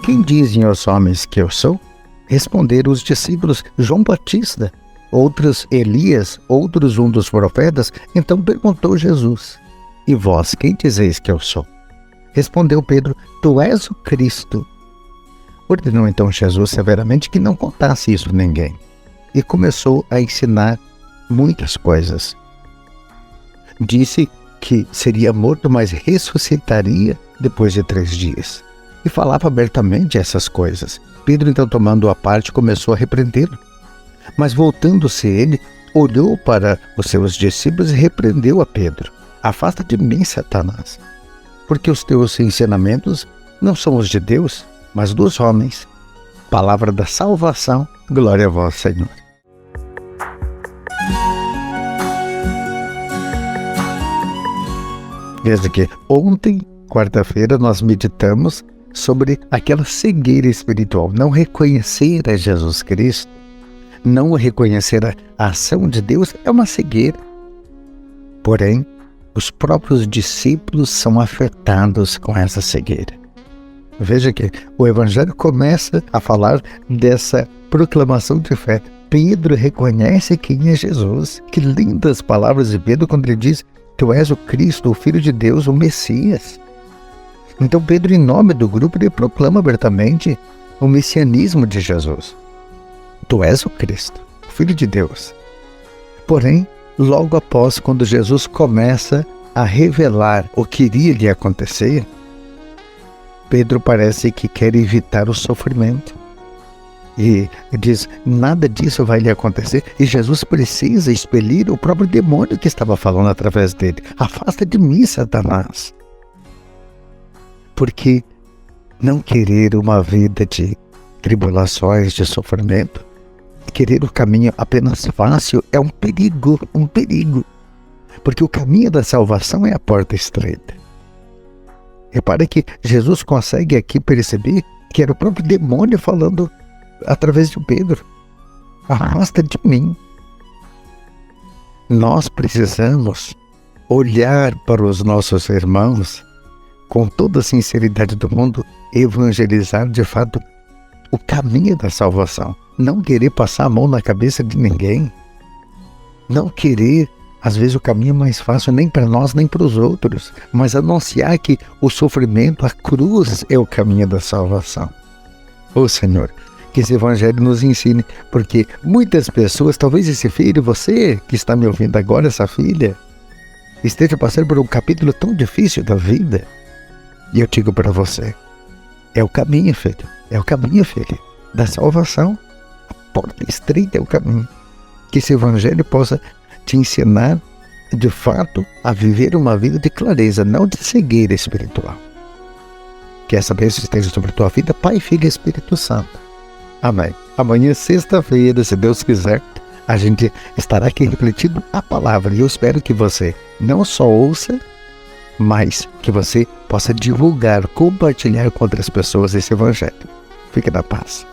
Quem dizem os homens que eu sou? Responderam os discípulos: João Batista, outros Elias, outros um dos profetas. Então perguntou Jesus: E vós, quem dizeis que eu sou? Respondeu Pedro: Tu és o Cristo. Ordenou então Jesus severamente que não contasse isso a ninguém, e começou a ensinar muitas coisas. Disse que seria morto, mas ressuscitaria depois de 3 dias. E falava abertamente essas coisas. Pedro, então, tomando-o à parte, começou a repreendê-lo. Mas voltando-se ele, olhou para os seus discípulos e repreendeu a Pedro: Afasta de mim, Satanás, porque os teus ensinamentos não são os de Deus, mas dos homens. Palavra da salvação, glória a vós, Senhor. Veja que ontem, quarta-feira, nós meditamos sobre aquela cegueira espiritual, não reconhecer a Jesus Cristo, não reconhecer a ação de Deus é uma cegueira. Porém, os próprios discípulos são afetados com essa cegueira. Veja que o Evangelho começa a falar dessa proclamação de fé. Pedro reconhece quem é Jesus. Que lindas palavras de Pedro quando ele diz: Tu és o Cristo, o Filho de Deus, o Messias. Então Pedro, em nome do grupo, ele proclama abertamente o messianismo de Jesus. Tu és o Cristo, o Filho de Deus. Porém, logo após, quando Jesus começa a revelar o que iria lhe acontecer, Pedro parece que quer evitar o sofrimento. E diz: nada disso vai lhe acontecer. E Jesus precisa expelir o próprio demônio que estava falando através dele. Afasta de mim, Satanás. Porque não querer uma vida de tribulações, de sofrimento, querer o caminho apenas fácil é um perigo, um perigo. Porque o caminho da salvação é a porta estreita. Repare que Jesus consegue aqui perceber que era o próprio demônio falando através de Pedro: afasta de mim. Nós precisamos olhar para os nossos irmãos com toda a sinceridade do mundo, evangelizar de fato o caminho da salvação. Não querer passar a mão na cabeça de ninguém. Não querer, às vezes, o caminho mais fácil nem para nós nem para os outros, mas anunciar que o sofrimento, a cruz, é o caminho da salvação. Ô Senhor, que esse Evangelho nos ensine, porque muitas pessoas, talvez esse filho, você que está me ouvindo agora, essa filha, esteja passando por um capítulo tão difícil da vida. E eu digo para você: é o caminho, filho, é o caminho, filho, da salvação. A porta estreita é o caminho. Que esse Evangelho possa te ensinar, de fato, a viver uma vida de clareza, não de cegueira espiritual. Que essa bênção esteja sobre a tua vida, Pai, Filho e Espírito Santo. Amém. Amanhã, sexta-feira, se Deus quiser, a gente estará aqui refletindo a palavra. E eu espero que você não só ouça, mas que você possa divulgar, compartilhar com outras pessoas esse Evangelho. Fique na paz.